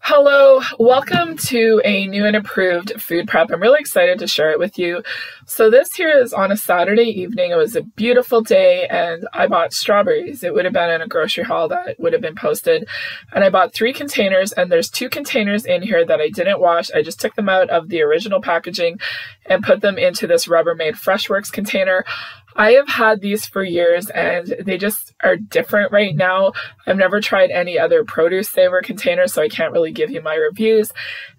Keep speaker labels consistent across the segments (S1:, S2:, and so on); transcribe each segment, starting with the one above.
S1: Hello, welcome to a new and improved food prep. I'm really excited to share it with you. So this here is on a Saturday evening. It was a beautiful day and I bought strawberries. It would have been in a grocery haul that would have been posted. And I bought 3 containers, and there's 2 containers in here that I didn't wash. I just took them out of the original packaging and put them into this Rubbermaid Freshworks container. I have had these for years and they just are different right now. I've never tried any other produce saver container, so I can't really give you my reviews.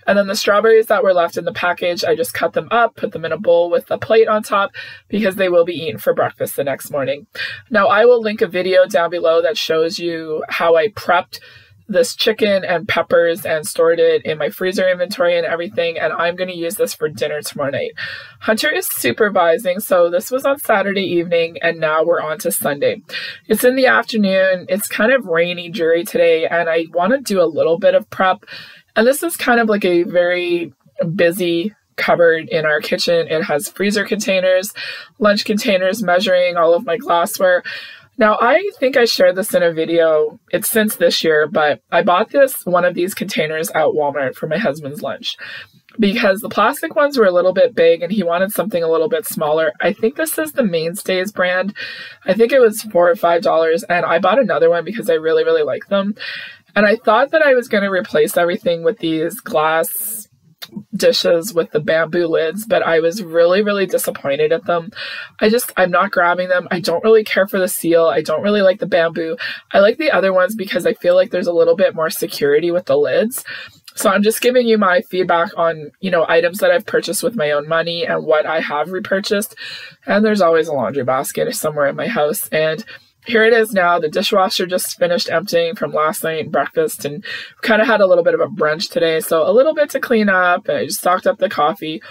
S1: And then the strawberries that were left in the package, I just cut them up, put them in a bowl with a plate on top because they will be eaten for breakfast the next morning. Now, I will link a video down below that shows you how I prepped this chicken and peppers and stored it in my freezer inventory and everything, and I'm going to use this for dinner tomorrow night. Hunter is supervising, so this was on Saturday evening and now we're on to Sunday. It's in the afternoon, it's kind of rainy, dreary today, and I want to do a little bit of prep, and this is kind of like a very busy cupboard in our kitchen. It has freezer containers, lunch containers, measuring, all of my glassware. Now, I think I shared this in a video, it's since this year, but I bought one of these containers at Walmart for my husband's lunch because the plastic ones were a little bit big and he wanted something a little bit smaller. I think this is the Mainstays brand. I think it was $4 or $5, and I bought another one because I really, really like them. And I thought that I was going to replace everything with these glass dishes with the bamboo lids, but I was really, really disappointed at them. I'm not grabbing them. I don't really care for the seal. I don't really like the bamboo. I like the other ones because I feel like there's a little bit more security with the lids. So I'm just giving you my feedback on, items that I've purchased with my own money and what I have repurchased. And there's always a laundry basket somewhere in my house. And here it is now. The dishwasher just finished emptying from last night breakfast, and kind of had a little bit of a brunch today. So a little bit to clean up. I just stocked up the coffee.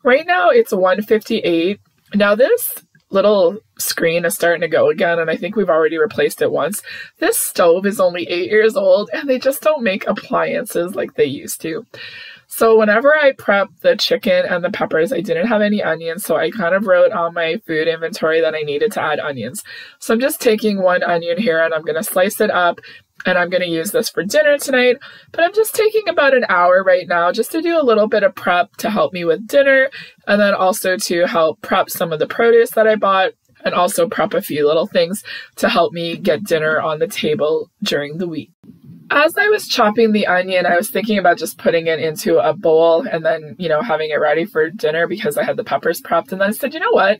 S1: Right now it's 1:58. Now this little screen is starting to go again, and I think we've already replaced it once. This stove is only 8 years old and they just don't make appliances like they used to. So whenever I prepped the chicken and the peppers, I didn't have any onions, so I kind of wrote on my food inventory that I needed to add onions. So I'm just taking 1 onion here and I'm going to slice it up, and I'm going to use this for dinner tonight. But I'm just taking about an hour right now just to do a little bit of prep to help me with dinner, and then also to help prep some of the produce that I bought, and also prep a few little things to help me get dinner on the table during the week. As I was chopping the onion, I was thinking about just putting it into a bowl and then, having it ready for dinner because I had the peppers prepped. And then I said, you know what?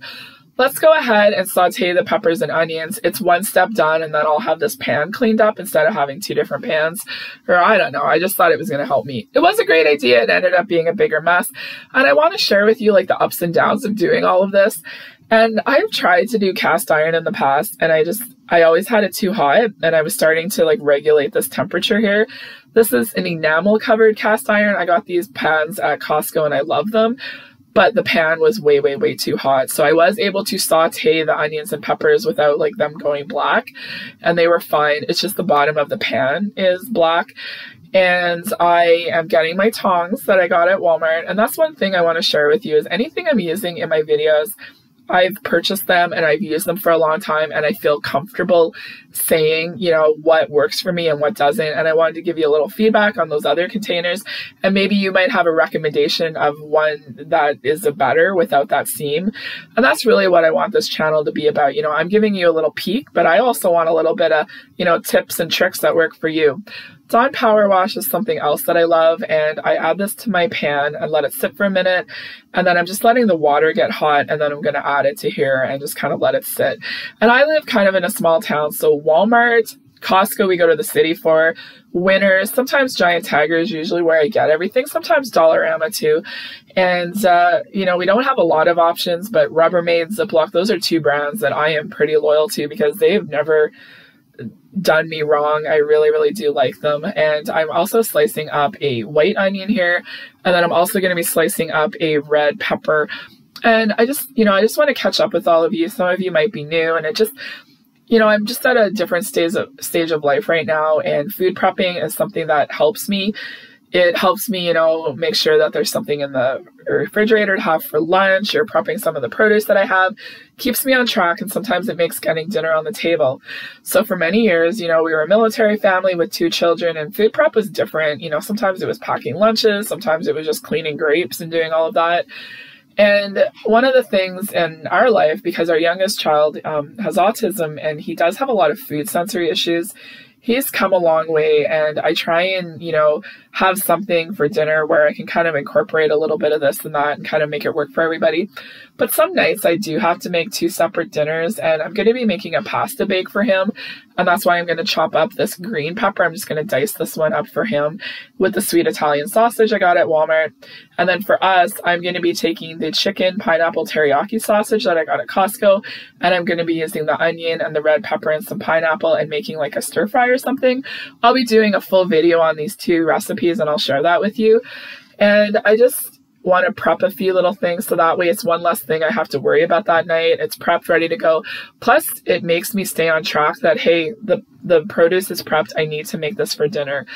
S1: Let's go ahead and saute the peppers and onions. It's one step done, and then I'll have this pan cleaned up instead of having 2 different pans. Or I don't know. I just thought it was going to help me. It was a great idea. It ended up being a bigger mess. And I want to share with you the ups and downs of doing all of this. And I've tried to do cast iron in the past, and I always had it too hot, and I was starting to regulate this temperature here. This is an enamel covered cast iron. I got these pans at Costco and I love them, but the pan was way, way, way too hot. So I was able to saute the onions and peppers without them going black, and they were fine. It's just the bottom of the pan is black. And I am getting my tongs that I got at Walmart. And that's one thing I want to share with you is anything I'm using in my videos, I've purchased them and I've used them for a long time, and I feel comfortable saying, what works for me and what doesn't. And I wanted to give you a little feedback on those other containers, and maybe you might have a recommendation of one that is a better without that seam. And that's really what I want this channel to be about. I'm giving you a little peek, but I also want a little bit of, tips and tricks that work for you. Dawn Power Wash is something else that I love, and I add this to my pan and let it sit for a minute, and then I'm just letting the water get hot, and then I'm going to add it to here and just kind of let it sit. And I live kind of in a small town, so Walmart, Costco we go to the city for, Winners, sometimes Giant Tiger is usually where I get everything, sometimes Dollarama too. And, we don't have a lot of options, but Rubbermaid, Ziploc, those are 2 brands that I am pretty loyal to because they've never done me wrong. I really, really do like them. And I'm also slicing up a white onion here, and then I'm also going to be slicing up a red pepper. And I just want to catch up with all of you. Some of you might be new, and I'm just at a different stage of life right now, and food prepping is something that helps me It helps me, make sure that there's something in the refrigerator to have for lunch, or prepping some of the produce that I have. Keeps me on track, and sometimes it makes getting dinner on the table. So for many years, we were a military family with 2 children, and food prep was different. Sometimes it was packing lunches, sometimes it was just cleaning grapes and doing all of that. And one of the things in our life, because our youngest child has autism and he does have a lot of food sensory issues, he's come a long way, and I try and, have something for dinner where I can kind of incorporate a little bit of this and that and kind of make it work for everybody. But some nights I do have to make 2 separate dinners, and I'm going to be making a pasta bake for him. And that's why I'm going to chop up this green pepper. I'm just going to dice this one up for him with the sweet Italian sausage I got at Walmart. And then for us, I'm going to be taking the chicken pineapple teriyaki sausage that I got at Costco, and I'm going to be using the onion and the red pepper and some pineapple and making like a stir fry or something. I'll be doing a full video on these 2 recipes, and I'll share that with you. And I just want to prep a few little things so that way it's one less thing I have to worry about that night. It's prepped, ready to go. Plus, it makes me stay on track that, hey, the produce is prepped. I need to make this for dinner.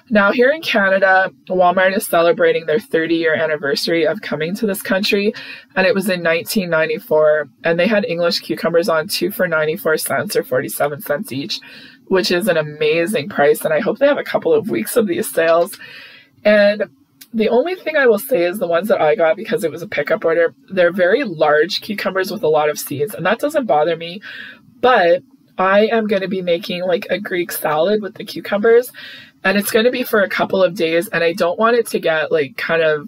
S1: Now, here in Canada, Walmart is celebrating their 30-year anniversary of coming to this country, and it was in 1994, and they had English cucumbers on 2 for 94 cents or 47 cents each, which is an amazing price, and I hope they have a couple of weeks of these sales. And the only thing I will say is the ones that I got, because it was a pickup order, they're very large cucumbers with a lot of seeds, and that doesn't bother me. But I am going to be making like a Greek salad with the cucumbers, and it's going to be for a couple of days, and I don't want it to get like kind of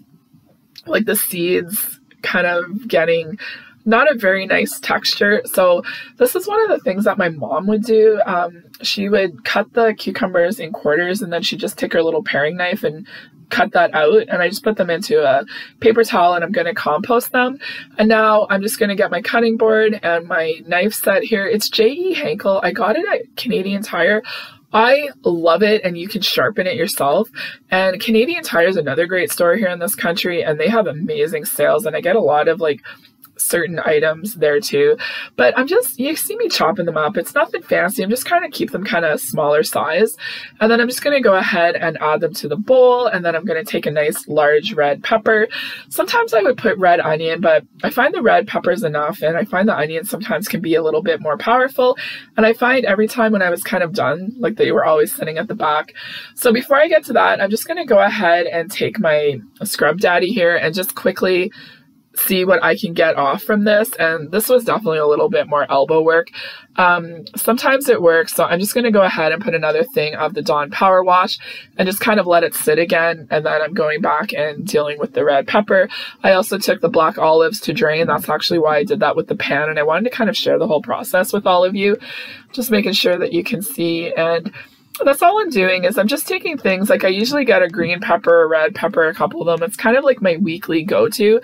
S1: like the seeds kind of getting not a very nice texture. So this is one of the things that my mom would do. She would cut the cucumbers in quarters, and then she'd just take her little paring knife and cut that out, and I just put them into a paper towel, and I'm going to compost them. And now I'm just going to get my cutting board and my knife set here. It's J.E. Henkel. I got it at Canadian Tire. I love it, and you can sharpen it yourself. And Canadian Tire is another great store here in this country, and they have amazing sales, and I get a lot of like certain items there too. But you see me chopping them up. It's nothing fancy. I'm just kind of keep them kind of smaller size. And then I'm just going to go ahead and add them to the bowl. And then I'm going to take a nice large red pepper. Sometimes I would put red onion, but I find the red pepper is enough. And I find the onion sometimes can be a little bit more powerful. And I find every time when I was kind of done, like they were always sitting at the back. So before I get to that, I'm just going to go ahead and take my Scrub Daddy here and just quickly see what I can get off from this. And this was definitely a little bit more elbow work. Sometimes it works. So I'm just going to go ahead and put another thing of the Dawn Power Wash and just kind of let it sit again. And then I'm going back and dealing with the red pepper. I also took the black olives to drain. That's actually why I did that with the pan. And I wanted to kind of share the whole process with all of you, just making sure that you can see. And that's all I'm doing is I'm just taking things like I usually get a green pepper, a red pepper, a couple of them. It's kind of like my weekly go-to.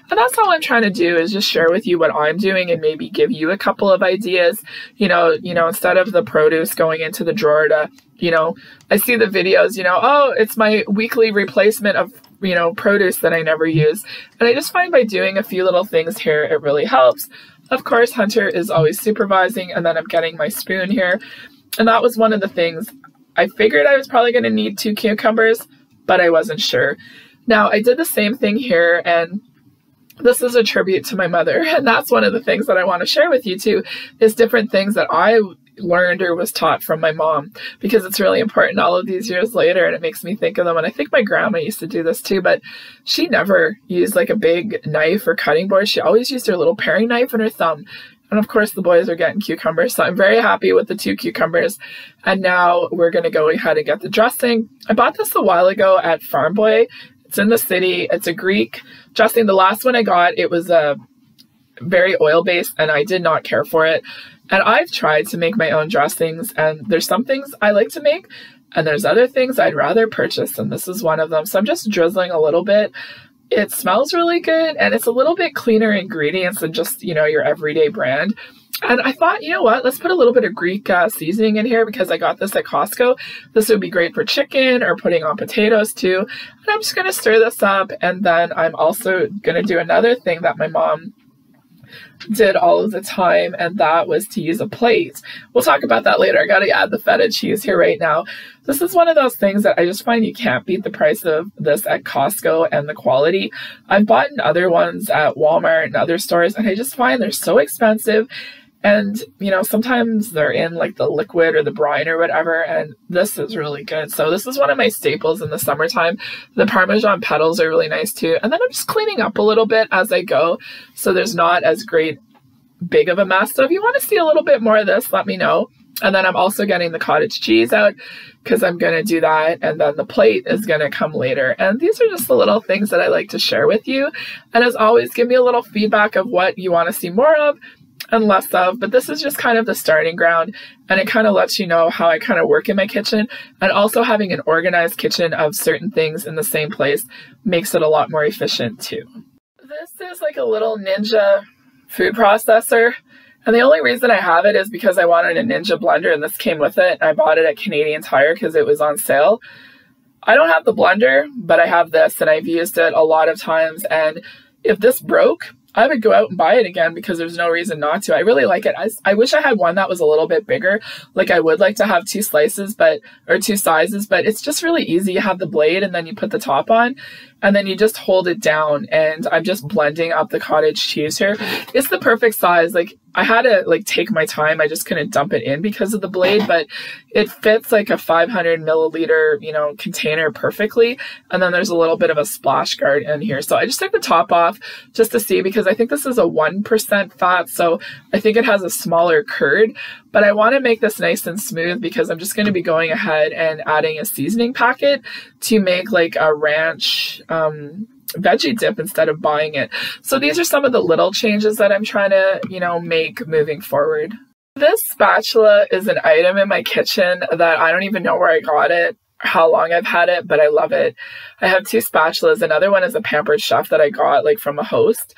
S1: And that's all I'm trying to do is just share with you what I'm doing and maybe give you a couple of ideas, instead of the produce going into the drawer to, I see the videos, oh, it's my weekly replacement of, produce that I never use. And I just find by doing a few little things here, it really helps. Of course, Hunter is always supervising, and then I'm getting my spoon here. And that was one of the things. I figured I was probably going to need 2 cucumbers, but I wasn't sure. Now, I did the same thing here, and this is a tribute to my mother. And that's one of the things that I want to share with you too, is different things that I learned or was taught from my mom, because it's really important all of these years later, and it makes me think of them. And I think my grandma used to do this too, but she never used like a big knife or cutting board. She always used her little paring knife and her thumb. And of course the boys are getting cucumbers, so I'm very happy with the 2 cucumbers. And now we're going to go ahead and get the dressing. I bought this a while ago at Farm Boy. It's in the city. It's a Greek dressing. The last one I got, it was a very oil-based, and I did not care for it. And I've tried to make my own dressings, and there's some things I like to make, and there's other things I'd rather purchase, and this is one of them. So I'm just drizzling a little bit. It smells really good, and it's a little bit cleaner ingredients than just, your everyday brand. And I thought, you know what, let's put a little bit of Greek seasoning in here because I got this at Costco. This would be great for chicken or putting on potatoes too. And I'm just going to stir this up. And then I'm also going to do another thing that my mom did all of the time, and that was to use a plate. We'll talk about that later. I got to add the feta cheese here right now. This is one of those things that I just find you can't beat the price of this at Costco and the quality. I've bought other ones at Walmart and other stores, and I just find they're so expensive. And, you know, sometimes they're in like the liquid or the brine or whatever, and this is really good. So this is one of my staples in the summertime. The Parmesan petals are really nice too. And then I'm just cleaning up a little bit as I go, so there's not as big of a mess. So if you want to see a little bit more of this, let me know. And then I'm also getting the cottage cheese out because I'm going to do that. And then the plate is going to come later. And these are just the little things that I like to share with you. And as always, give me a little feedback of what you want to see more of and less of, but this is just kind of the starting ground, and it kind of lets you know how I kind of work in my kitchen. And also having an organized kitchen of certain things in the same place makes it a lot more efficient too. This is like a little Ninja food processor, and the only reason I have it is because I wanted a Ninja blender, and this came with it. I bought it at Canadian Tire because it was on sale. I don't have the blender, but I have this, and I've used it a lot of times, and if this broke, I would go out and buy it again because there's no reason not to. I really like it. I wish I had one that was a little bit bigger. Like I would like to have two sizes, but it's just really easy. You have the blade and then you put the top on and then you just hold it down, and I'm just blending up the cottage cheese here. It's the perfect size. Like I had to like take my time. I just couldn't dump it in because of the blade, but it fits like a 500 milliliter, you know, container perfectly. And then there's a little bit of a splash guard in here. So I just took the top off just to see, because I think this is a 1% fat. So I think it has a smaller curd, but I want to make this nice and smooth because I'm just going to be going ahead and adding a seasoning packet to make like a ranch veggie dip instead of buying it. So these are some of the little changes that I'm trying to, you know, make moving forward. This spatula is an item in my kitchen that I don't even know where I got it, how long I've had it, but I love it. I have two spatulas. Another one is a Pampered Chef that I got like from a host.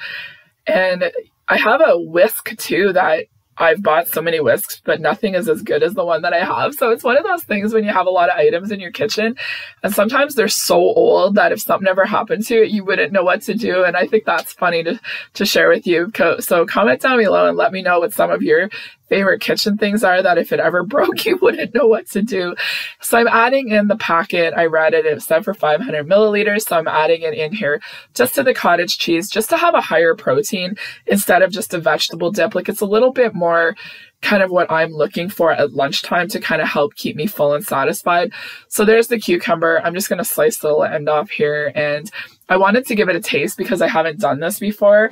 S1: And I have a whisk too that I've bought so many whisks, but nothing is as good as the one that I have. So it's one of those things when you have a lot of items in your kitchen, and sometimes they're so old that if something ever happened to it, you wouldn't know what to do. And I think that's funny to share with you. So comment down below and let me know what some of your favorite kitchen things are that if it ever broke, you wouldn't know what to do. So I'm adding in the packet. I read it said for 500 milliliters. So I'm adding it in here just to the cottage cheese, just to have a higher protein instead of just a vegetable dip. Like it's a little bit more kind of what I'm looking for at lunchtime to kind of help keep me full and satisfied. So there's the cucumber. I'm just going to slice the little end off here, and I wanted to give it a taste because I haven't done this before.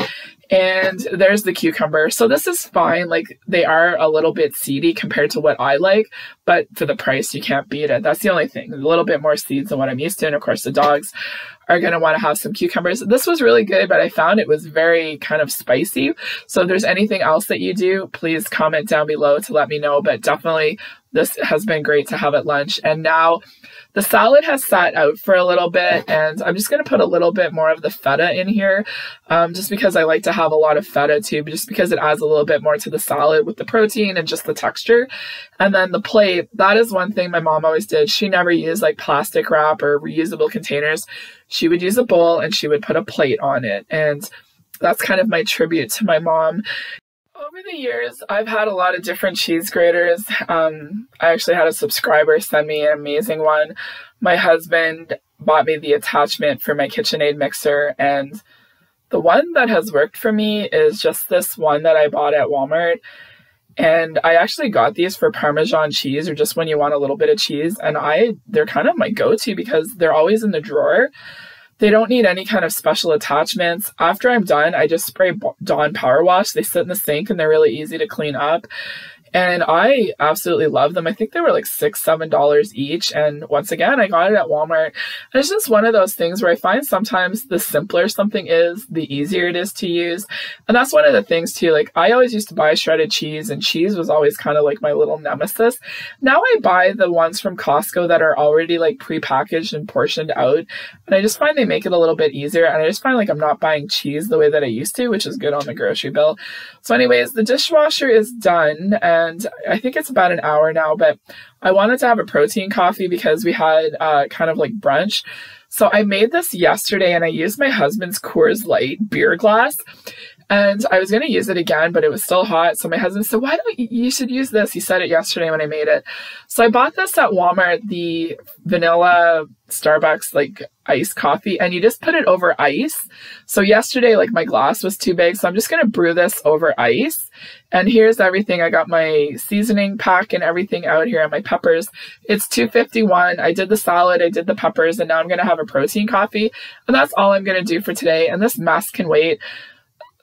S1: And there's the cucumber. So this is fine. Like they are a little bit seedy compared to what I like, but for the price, you can't beat it. That's the only thing. A little bit more seeds than what I'm used to. And of course the dogs are going to want to have some cucumbers. This was really good, but I found it was very kind of spicy. So if there's anything else that you do, please comment down below to let me know. But definitely this has been great to have at lunch. And now the salad has sat out for a little bit, and I'm just going to put a little bit more of the feta in here, just because I like to have a lot of feta too, just because it adds a little bit more to the salad with the protein and just the texture. And then the plate, that is one thing my mom always did. She never used like plastic wrap or reusable containers. She would use a bowl and she would put a plate on it. And that's kind of my tribute to my mom. Over the years, I've had a lot of different cheese graters. I actually had a subscriber send me an amazing one. My husband bought me the attachment for my KitchenAid mixer, and the one that has worked for me is just this one that I bought at Walmart. And I actually got these for Parmesan cheese, or just when you want a little bit of cheese. And they're kind of my go-to because they're always in the drawer. They don't need any kind of special attachments. After I'm done, I just spray Dawn Power Wash. They sit in the sink and they're really easy to clean up. And I absolutely love them. I think they were like $6, $7 each. And once again, I got it at Walmart. And it's just one of those things where I find sometimes the simpler something is, the easier it is to use. And that's one of the things too. Like I always used to buy shredded cheese, and cheese was always kind of like my little nemesis. Now I buy the ones from Costco that are already like prepackaged and portioned out. And I just find they make it a little bit easier. And I just find like I'm not buying cheese the way that I used to, which is good on the grocery bill. So anyways, the dishwasher is done. And I think it's about an hour now, but I wanted to have a protein coffee because we had kind of like brunch. So I made this yesterday, and I used my husband's Coors Light beer glass. And I was going to use it again, but it was still hot. So my husband said, why don't you should use this? He said it yesterday when I made it. So I bought this at Walmart, the vanilla Starbucks like iced coffee, and you just put it over ice. So yesterday, like my glass was too big. So I'm just going to brew this over ice. And here's everything. I got my seasoning pack and everything out here and my peppers. It's $2.51. I did the salad, I did the peppers, and now I'm going to have a protein coffee. And that's all I'm going to do for today. And this mess can wait.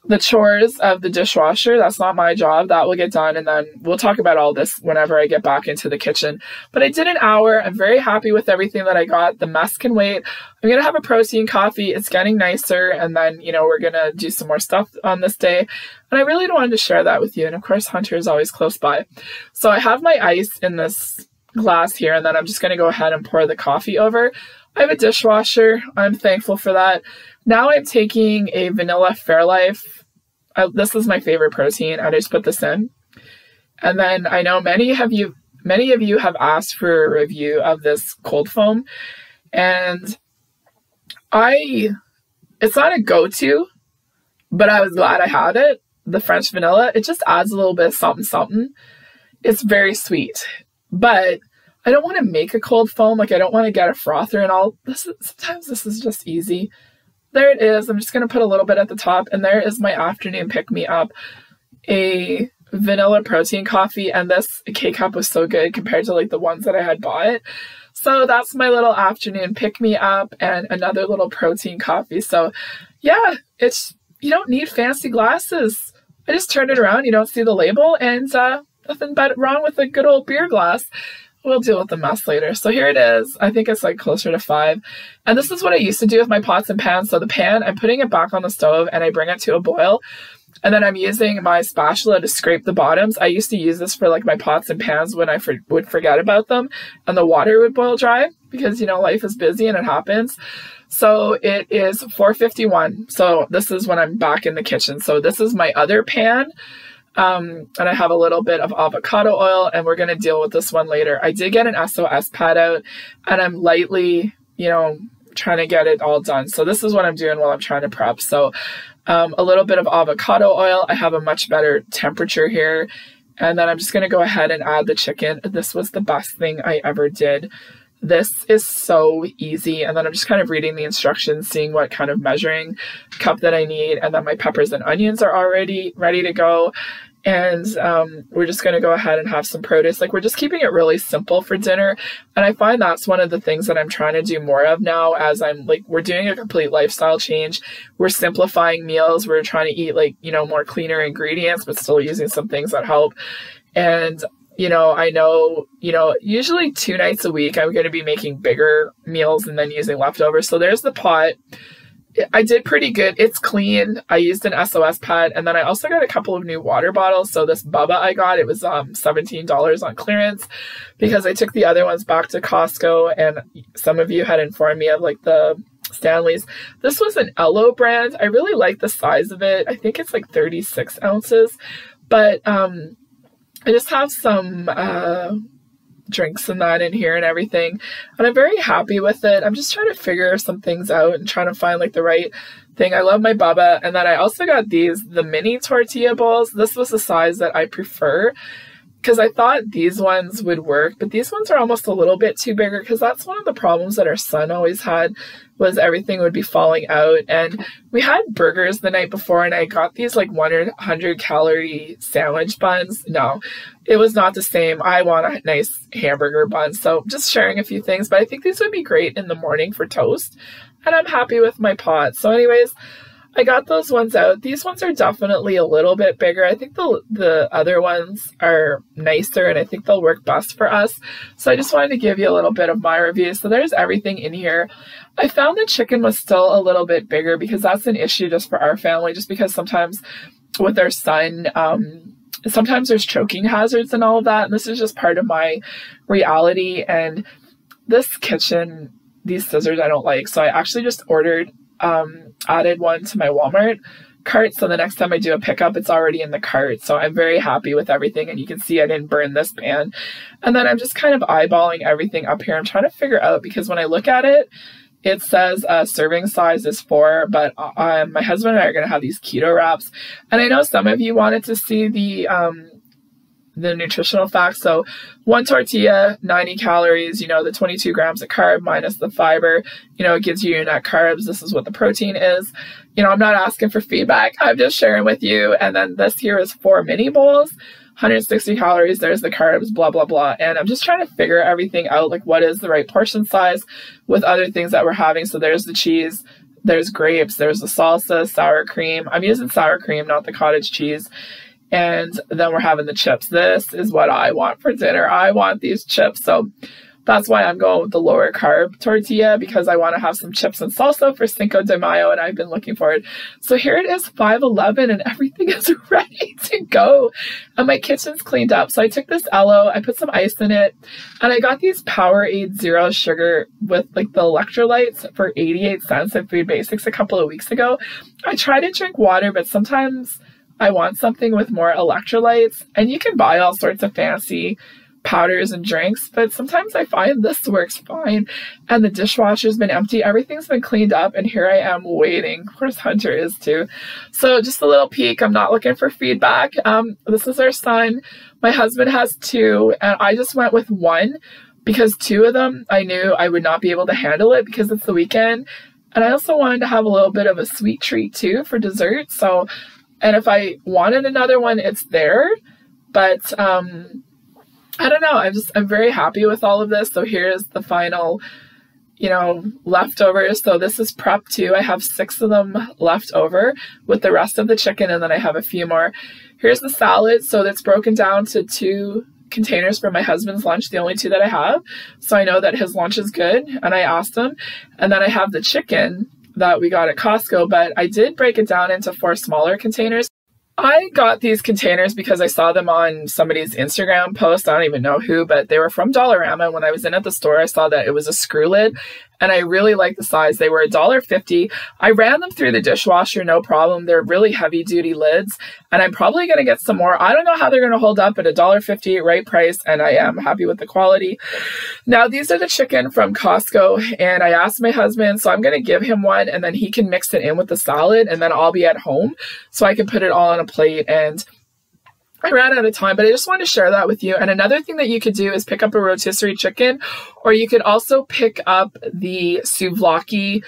S1: The chores of the dishwasher, that's not my job. That will get done. And then we'll talk about all this whenever I get back into the kitchen. But I did an hour. I'm very happy with everything that I got. The mess can wait. I'm going to have a protein coffee. It's getting nicer. And then, you know, we're going to do some more stuff on this day. And I really wanted to share that with you. And of course, Hunter is always close by. So I have my ice in this glass here. And then I'm just going to go ahead and pour the coffee over. I have a dishwasher. I'm thankful for that. Now I'm taking a vanilla Fairlife. This is my favorite protein. I just put this in. And then I know many of you have asked for a review of this cold foam. And it's not a go-to, but I was glad I had it. The French vanilla, it just adds a little bit of something, something. It's very sweet, but I don't want to make a cold foam. Like I don't want to get a frother and all. Sometimes this is just easy. There it is. I'm just going to put a little bit at the top. And there is my afternoon pick-me-up. A vanilla protein coffee. And this K-Cup was so good compared to like the ones that I had bought. So that's my little afternoon pick-me-up and another little protein coffee. So yeah, you don't need fancy glasses. I just turned it around. You don't see the label. And nothing but wrong with a good old beer glass. We'll deal with the mess later. So here it is. I think it's like closer to 5. And this is what I used to do with my pots and pans. So the pan, I'm putting it back on the stove and I bring it to a boil. And then I'm using my spatula to scrape the bottoms. I used to use this for like my pots and pans when I would forget about them and the water would boil dry because, you know, life is busy and it happens. So it is 4:51. So this is when I'm back in the kitchen. So this is my other pan. And I have a little bit of avocado oil and we're going to deal with this one later. I did get an SOS pad out and I'm lightly, you know, trying to get it all done. So this is what I'm doing while I'm trying to prep. So a little bit of avocado oil. I have a much better temperature here. And then I'm just going to go ahead and add the chicken. This was the best thing I ever did. This is so easy. And then I'm just kind of reading the instructions, seeing what kind of measuring cup that I need. And then my peppers and onions are already ready to go. And we're just going to go ahead and have some produce. Like we're just keeping it really simple for dinner. And I find that's one of the things that I'm trying to do more of now as I'm like, we're doing a complete lifestyle change. We're simplifying meals. We're trying to eat like, you know, more cleaner ingredients, but still using some things that help. And you know, I know, you know, usually 2 nights a week, I'm going to be making bigger meals and then using leftovers. So there's the pot. I did pretty good. It's clean. I used an SOS pad. And then I also got a couple of new water bottles. So this Bubba I got, it was $17 on clearance because I took the other ones back to Costco. And some of you had informed me of like the Stanley's. This was an Ello brand. I really like the size of it. I think it's like 36 ounces. But I just have some drinks and that in here and everything. And I'm very happy with it. I'm just trying to figure some things out and trying to find like the right thing. I love my Bubba. And then I also got the mini tortilla bowls. This was the size that I prefer because I thought these ones would work, but these ones are almost a little bit too bigger because that's one of the problems that our son always had was everything would be falling out. And we had burgers the night before and I got these like 100 calorie sandwich buns. No, it was not the same. I want a nice hamburger bun. So just sharing a few things, but I think these would be great in the morning for toast. And I'm happy with my pot. So anyways, I got those ones out. These ones are definitely a little bit bigger. I think the other ones are nicer and I think they'll work best for us. So I just wanted to give you a little bit of my review. So there's everything in here. I found the chicken was still a little bit bigger because that's an issue just for our family, just because sometimes with our son, sometimes there's choking hazards and all of that. And this is just part of my reality. And this kitchen, these scissors I don't like. So I actually just added one to my Walmart cart. So the next time I do a pickup, it's already in the cart. So I'm very happy with everything. And you can see I didn't burn this pan. And then I'm just kind of eyeballing everything up here. I'm trying to figure out because when I look at it, It says serving size is 4, but my husband and I are going to have these keto wraps. And I know some of you wanted to see the nutritional facts. So 1 tortilla, 90 calories, you know, the 22 grams of carb minus the fiber, you know, it gives you your net carbs. This is what the protein is. You know, I'm not asking for feedback. I'm just sharing with you. And then this here is 4 mini bowls, 160 calories. There's the carbs, blah, blah, blah. And I'm just trying to figure everything out, like what is the right portion size with other things that we're having. So there's the cheese, there's grapes, there's the salsa, sour cream. I'm using sour cream, not the cottage cheese. And then we're having the chips. This is what I want for dinner. I want these chips. So that's why I'm going with the lower carb tortilla, because I want to have some chips and salsa for Cinco de Mayo, and I've been looking forward. So here it is, 5:11, and everything is ready to go. And my kitchen's cleaned up. So I took this Elo, I put some ice in it, and I got these Powerade Zero Sugar with like the electrolytes for 88 cents at Food Basics a couple of weeks ago. I try to drink water, but sometimes I want something with more electrolytes, and you can buy all sorts of fancy powders and drinks, but sometimes I find this works fine. And the dishwasher's been empty, everything's been cleaned up, and here I am waiting. Of course, Hunter is too. So just a little peek. I'm not looking for feedback. This is our son. My husband has 2, and I just went with 1 because 2 of them I knew I would not be able to handle it because it's the weekend. And I also wanted to have a little bit of a sweet treat too for dessert. So, and if I wanted another one, it's there. But I don't know. I'm very happy with all of this. So here's the final, you know, leftovers. So this is prep too. I have 6 of them left over with the rest of the chicken, and then I have a few more. Here's the salad. So that's broken down to 2 containers for my husband's lunch, the only 2 that I have. So I know that his lunch is good, and I asked him. And then I have the chicken that we got at Costco, but I did break it down into 4 smaller containers. I got these containers because I saw them on somebody's Instagram post. I don't even know who, but they were from Dollarama. When I was in at the store, I saw that it was a screw lid, and I really liked the size. They were $1.50. I ran them through the dishwasher, no problem. They're really heavy duty lids, and I'm probably going to get some more. I don't know how they're going to hold up at $1.50, right price, and I am happy with the quality. Now, these are the chicken from Costco, and I asked my husband, so I'm going to give him one, and then he can mix it in with the salad, and then I'll be at home, so I can put it all on a plate. And I ran out of time, but I just wanted to share that with you. And another thing that you could do is pick up a rotisserie chicken, or you could also pick up the souvlaki,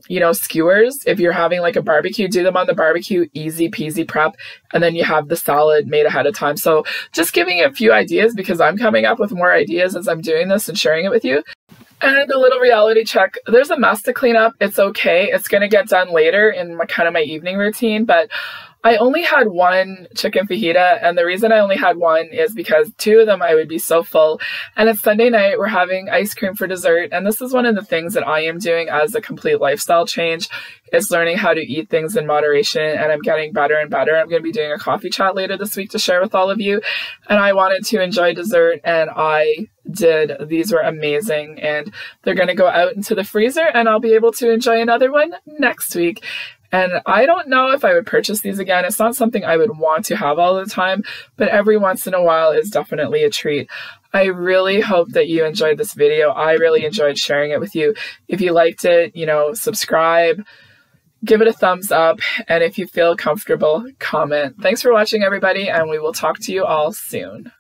S1: you know, skewers. If you're having like a barbecue, do them on the barbecue, easy peasy prep. And then you have the salad made ahead of time. So just giving you a few ideas, because I'm coming up with more ideas as I'm doing this and sharing it with you. And a little reality check. There's a mess to clean up. It's okay. It's going to get done later in my kind of my evening routine, but I only had 1 chicken fajita, and the reason I only had 1 is because 2 of them I would be so full. And it's Sunday night, we're having ice cream for dessert, and this is one of the things that I am doing as a complete lifestyle change, is learning how to eat things in moderation, and I'm getting better and better. I'm going to be doing a coffee chat later this week to share with all of you, and I wanted to enjoy dessert, and I did. These were amazing, and they're going to go out into the freezer, and I'll be able to enjoy another one next week. And I don't know if I would purchase these again. It's not something I would want to have all the time, but every once in a while is definitely a treat. I really hope that you enjoyed this video. I really enjoyed sharing it with you. If you liked it, you know, subscribe, give it a thumbs up, and if you feel comfortable, comment. Thanks for watching, everybody, and we will talk to you all soon.